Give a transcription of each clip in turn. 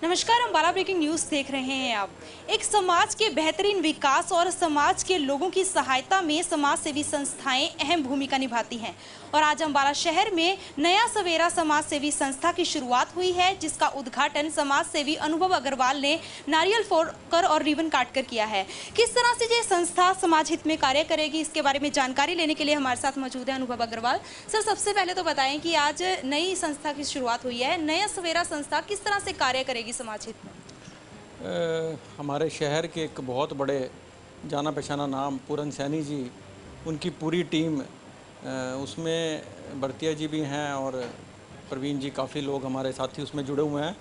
नमस्कार, Ambala breaking news देख रहे हैं आप। एक समाज के बेहतरीन विकास और समाज के लोगों की सहायता में समाज सेवी संस्थाएं अहम भूमिका निभाती हैं और आज अम्बाला शहर में नया सवेरा समाज सेवी संस्था की शुरुआत हुई है, जिसका उद्घाटन समाज सेवी अनुभव अग्रवाल ने नारियल फोड़कर और रिबन काटकर किया है। किस तरह से ये संस्था समाज हित में कार्य करेगी, इसके बारे में जानकारी लेने के लिए हमारे साथ मौजूद है अनुभव अग्रवाल। सर, सबसे पहले तो बताएं कि आज नई संस्था की शुरुआत हुई है, नया सवेरा संस्था किस तरह से कार्य करेगी समाज हित में? हमारे शहर के एक बहुत बड़े जाना पहचाना नाम पूरन सैनी जी, उनकी पूरी टीम, उसमें भरतिया जी भी हैं और प्रवीण जी, काफ़ी लोग हमारे साथी उसमें जुड़े हुए हैं।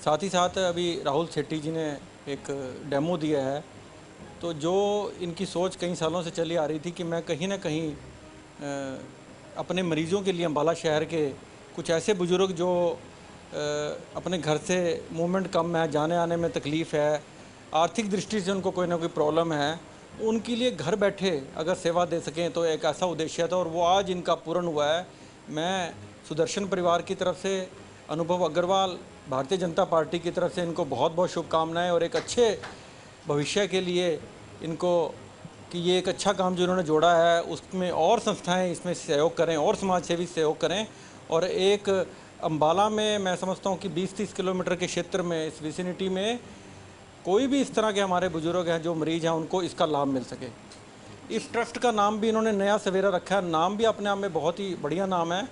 साथ ही साथ अभी राहुल सेठी जी ने एक डेमो दिया है। तो जो इनकी सोच कई सालों से चली आ रही थी कि मैं कहीं ना कहीं अपने मरीज़ों के लिए अम्बाला शहर के कुछ ऐसे बुज़ुर्ग जो अपने घर से मूवमेंट कम है, जाने आने में तकलीफ़ है, आर्थिक दृष्टि से उनको कोई ना कोई प्रॉब्लम है, उनके लिए घर बैठे अगर सेवा दे सकें तो एक ऐसा उद्देश्य था और वो आज इनका पूर्ण हुआ है। मैं सुदर्शन परिवार की तरफ से, अनुभव अग्रवाल भारतीय जनता पार्टी की तरफ से इनको बहुत बहुत शुभकामनाएं और एक अच्छे भविष्य के लिए इनको कि ये एक अच्छा काम जो इन्होंने जोड़ा है उसमें और संस्थाएं इसमें सहयोग करें और समाज सेवी सहयोग करें। और एक अम्बाला में मैं समझता हूँ कि 20-30 किलोमीटर के क्षेत्र में, इस विसिनिटी में कोई भी इस तरह के हमारे बुजुर्ग हैं जो मरीज हैं, उनको इसका लाभ मिल सके। इस ट्रस्ट का नाम भी इन्होंने नया सवेरा रखा है। नाम भी अपने आप में बहुत ही बढ़िया नाम है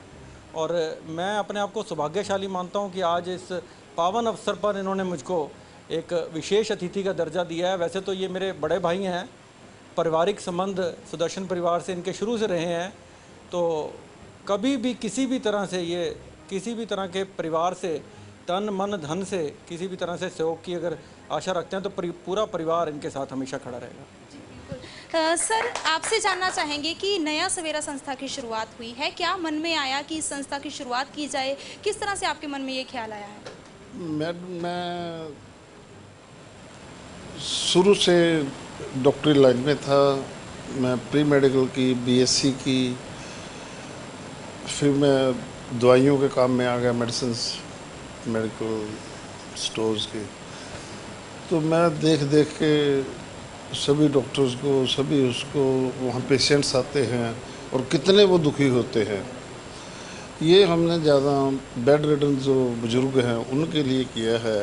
और मैं अपने आप को सौभाग्यशाली मानता हूँ कि आज इस पावन अवसर पर इन्होंने मुझको एक विशेष अतिथि का दर्जा दिया है। वैसे तो ये मेरे बड़े भाई हैं, पारिवारिक संबंध सुदर्शन परिवार से इनके शुरू से रहे हैं, तो कभी भी किसी भी तरह से ये किसी भी तरह के परिवार से तन मन धन से किसी भी तरह से सहयोग की अगर आशा रखते हैं तो पूरा परिवार इनके साथ हमेशा खड़ा रहेगा। सर, आपसे जानना चाहेंगे कि नया सवेरा संस्था की शुरुआत हुई है, क्या मन में आया कि इस संस्था की शुरुआत की जाए? किस तरह से आपके मन में ये ख्याल आया है? मैं शुरू से डॉक्टरी लाइन में था। मैं प्री मेडिकल की, बीएससी की, फिर मैं दवाइयों के काम में आ गया, मेडिसिन मेडिकल स्टोर्स के। तो मैं देख देख के सभी डॉक्टर्स को, सभी उसको, वहाँ पेशेंट्स आते हैं और कितने वो दुखी होते हैं। ये हमने ज़्यादा बेड रिडन जो बुज़ुर्ग हैं उनके लिए किया है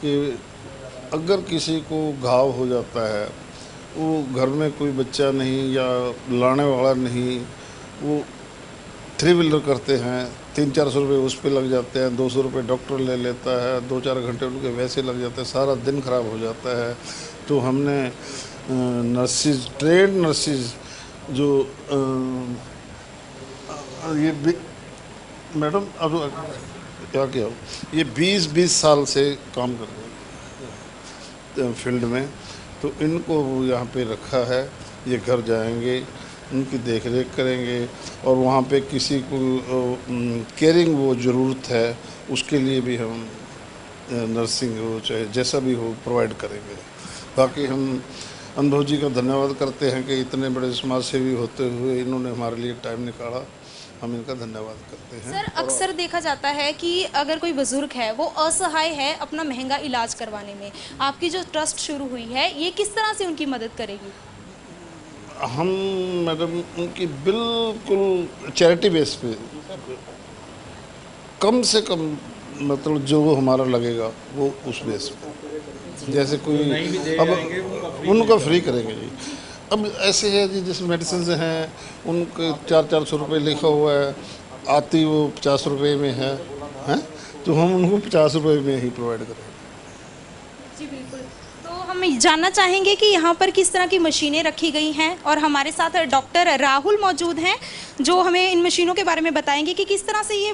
कि अगर किसी को घाव हो जाता है, वो घर में कोई बच्चा नहीं या लाने वाला नहीं, वो 3 व्हीलर करते हैं, 300-400 रुपये उस पर लग जाते हैं, 200 रुपये डॉक्टर ले लेता है, 2-4 घंटे उनके वैसे लग जाते हैं, सारा दिन ख़राब हो जाता है। तो हमने नर्सिस, ट्रेंड नर्सिस जो ये मैडम अब क्या ये 20-20 साल से काम कर रहे हैं फील्ड में, तो इनको यहाँ पे रखा है। ये घर जाएंगे, उनकी देख रेख करेंगे और वहाँ पे किसी को केयरिंग वो ज़रूरत है उसके लिए भी हम नर्सिंग हो चाहे जैसा भी हो प्रोवाइड करेंगे। बाकी हम अनुभव जी का धन्यवाद करते हैं कि इतने बड़े समाज सेवी होते हुए इन्होंने हमारे लिए टाइम निकाला, हम इनका धन्यवाद करते हैं। सर, अक्सर देखा जाता है कि अगर कोई बुजुर्ग है वो असहाय है अपना महंगा इलाज करवाने में, आपकी जो ट्रस्ट शुरू हुई है ये किस तरह से उनकी मदद करेगी? हम मैडम उनकी बिल्कुल चैरिटी बेस पे कम से कम मतलब जो हमारा लगेगा वो उस बेस पे, जैसे कोई अब उनको फ्री करेंगे जी। अब ऐसे है जी, जैसे मेडिसिन हैं उनके 400-400 रुपये लिखा हुआ है, आती वो 50 रुपये में है, तो हम उनको 50 रुपये में ही प्रोवाइड करेंगे। जी बिल्कुल। तो हम जानना चाहेंगे कि यहाँ पर किस तरह की मशीनें रखी गई हैं और हमारे साथ डॉक्टर राहुल मौजूद हैं जो हमें इन मशीनों के बारे में बताएंगे कि किस तरह से ये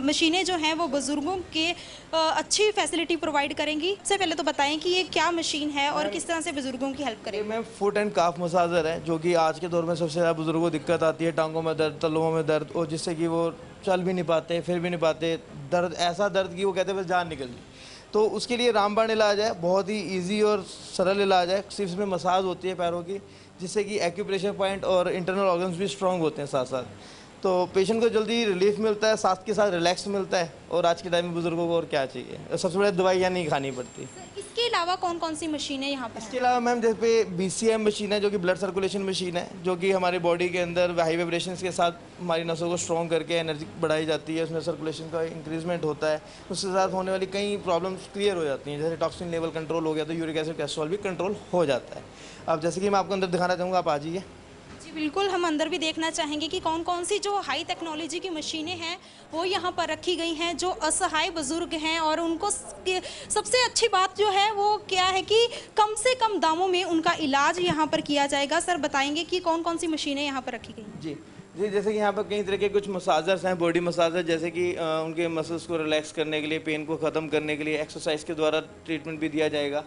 मशीनें जो हैं वो बुजुर्गों के अच्छी फैसिलिटी प्रोवाइड करेंगी। सबसे पहले तो बताएं कि ये क्या मशीन है और किस तरह से बुजुर्गों की हेल्प करेगी। Ma'am, foot and calf massager है, जो कि आज के दौर में सबसे ज़्यादा बुजुर्गों को दिक्कत आती है, टांगों में दर्द, तलवों में दर्द, और जिससे कि वो चल भी नहीं पाते, फिर भी नहीं पाते, दर्द ऐसा दर्द कि वो कहते हैं बस जान निकल गई। तो उसके लिए रामबाण इलाज है, बहुत ही इजी और सरल इलाज है। सिर्फ इसमें मसाज होती है पैरों की, जिससे कि एक्यूप्रेशर पॉइंट और इंटरनल ऑर्गन्स भी स्ट्रॉन्ग होते हैं साथ साथ। तो पेशेंट को जल्दी रिलीफ मिलता है, साथ के साथ रिलैक्स मिलता है। और आज के टाइम में बुजुर्गों को और क्या चाहिए, सबसे बड़ी दवाइयाँ नहीं खानी पड़ती। इसके अलावा कौन कौन सी मशीनें यहाँ पर इसके अलावा मैम जैसे BCM मशीन है, जो कि ब्लड सर्कुलेशन मशीन है, जो कि हमारी बॉडी के अंदर हाई वाइब्रेशंस के साथ हमारी नसों को स्ट्रॉन्ग करके एनर्जी बढ़ाई जाती है, उसमें सर्कुलेशन का इंक्रीजमेंट होता है, उसके साथ होने वाली कई प्रॉब्लम्स क्लियर हो जाती हैं। जैसे टॉक्सिन लेवल कंट्रोल हो गया तो यूरिक एसिड कोलेस्ट्रॉल भी कंट्रोल हो जाता है। अब जैसे कि मैं आपको अंदर दिखाना चाहूँगा, आप आ जाइए। जी बिल्कुल, हम अंदर भी देखना चाहेंगे कि कौन कौन सी जो हाई टेक्नोलॉजी की मशीनें हैं वो यहाँ पर रखी गई हैं, जो असहाय बुजुर्ग हैं और उनको सबसे अच्छी बात जो है वो क्या है कि कम से कम दामों में उनका इलाज यहाँ पर किया जाएगा। सर बताएंगे कि कौन कौन सी मशीनें यहाँ पर रखी गई हैं? जी जी, जैसे कि यहाँ पर कई तरह के कुछ मसाजर्स हैं, बॉडी मसाजर, जैसे कि उनके मसल्स को रिलैक्स करने के लिए, पेन को ख़त्म करने के लिए एक्सरसाइज के द्वारा ट्रीटमेंट भी दिया जाएगा।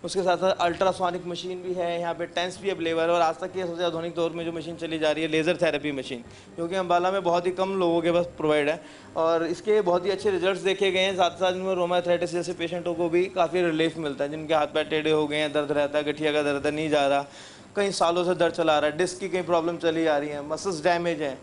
उसके साथ साथ अल्ट्रासोनिक मशीन भी है यहाँ पे, टेंस भी अवेलेबल है। और आज तक के सबसे आधुनिक दौर में जो मशीन चली जा रही है, लेज़र थेरेपी मशीन, जो कि अम्बाला में बहुत ही कम लोगों के पास प्रोवाइड है और इसके बहुत ही अच्छे रिजल्ट्स देखे गए हैं। साथ साथ इनमें रोमाथराइटिस जैसे पेशेंटों को भी काफ़ी रिलीफ मिलता है, जिनके हाथ पैर टेढ़े हो गए हैं, दर्द रहता है, गठिया का दर्द नहीं जा रहा, कई सालों से दर्द चला रहा है, डिस्क की कई प्रॉब्लम चली आ रही है, मसल्स डैमेज हैं,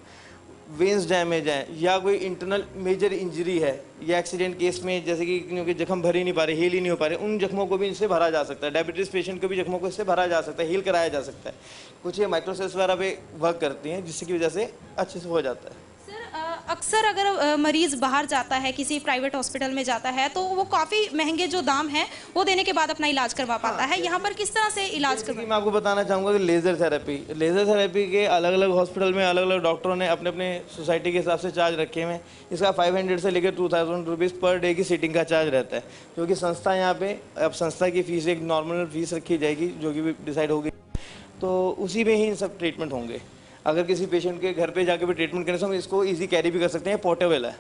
वेन्स डैमेज हैं, या कोई इंटरनल मेजर इंजरी है, या एक्सीडेंट केस में जैसे कि क्योंकि जख्म भर ही नहीं पा रहे, हील ही नहीं हो पा रहे, उन जख्मों को भी इससे भरा जा सकता है। डायबिटीज़ पेशेंट को भी जख्मों को इससे भरा जा सकता है, हील कराया जा सकता है। कुछ ये माइक्रोसेल्स वगैरह पे वर्क करती हैं, जिसकी वजह से अच्छे से हो जाता है। अक्सर अगर मरीज बाहर जाता है, किसी प्राइवेट हॉस्पिटल में जाता है, तो वो काफ़ी महंगे जो दाम है वो देने के बाद अपना इलाज करवा पाता है। यहाँ पर किस तरह से इलाज करवा? मैं आपको बताना चाहूँगा कि लेज़र थेरेपी के अलग अलग हॉस्पिटल में अलग अलग डॉक्टरों ने अपने अपने सोसाइटी के हिसाब से चार्ज रखे हुए हैं। इसका 500 से लेकर 2000 रुपीज़ पर डे की सीटिंग का चार्ज रहता है, जो कि संस्था यहाँ पे, अब संस्था की फ़ीस एक नॉर्मल फीस रखी जाएगी जो कि डिसाइड होगी, तो उसी में ही सब ट्रीटमेंट होंगे। अगर किसी पेशेंट के घर पे जाके भी ट्रीटमेंट करने से हम इसको इजी कैरी भी कर सकते हैं। पोर्टेबल है,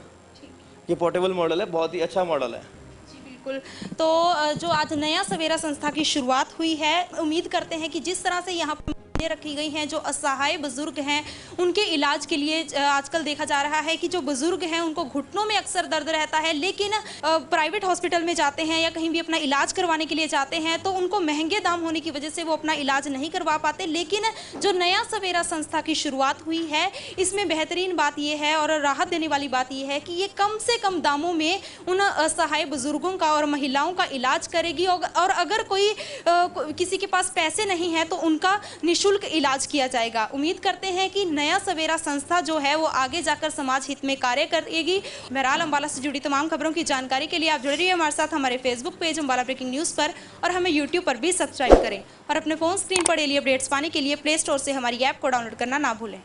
ये पोर्टेबल मॉडल है, बहुत ही अच्छा मॉडल है। जी बिल्कुल। तो जो आज नया सवेरा संस्था की शुरुआत हुई है, उम्मीद करते हैं कि जिस तरह से यहाँ पर रखी गई हैं, जो असहाय बुजुर्ग हैं उनके इलाज के लिए आजकल देखा जा रहा है कि जो बुजुर्ग हैं उनको घुटनों में अक्सर दर्द रहता है, लेकिन प्राइवेट हॉस्पिटल में जाते हैं या कहीं भी अपना इलाज करवाने के लिए जाते हैं तो उनको महंगे दाम होने की वजह से वो अपना इलाज नहीं करवा पाते। लेकिन जो नया सवेरा संस्था की शुरुआत हुई है, इसमें बेहतरीन बात यह है और राहत देने वाली बात यह है कि ये कम से कम दामों में उन असहाय बुजुर्गों का और महिलाओं का इलाज करेगी। और अगर कोई किसी के पास पैसे नहीं है तो उनका निःशुल्क इलाज किया जाएगा। उम्मीद करते हैं कि नया सवेरा संस्था जो है वो आगे जाकर समाज हित में कार्य करेगी। बहरहाल अम्बाला से जुड़ी तमाम खबरों की जानकारी के लिए आप जुड़े रहिए हमारे साथ हमारे Facebook page Ambala breaking news पर, और हमें यूट्यूब पर भी सब्सक्राइब करें। और अपने फ़ोन स्क्रीन पर डेली अपडेट्स पाने के लिए प्ले स्टोर से हमारी ऐप को डाउनलोड करना ना भूलें।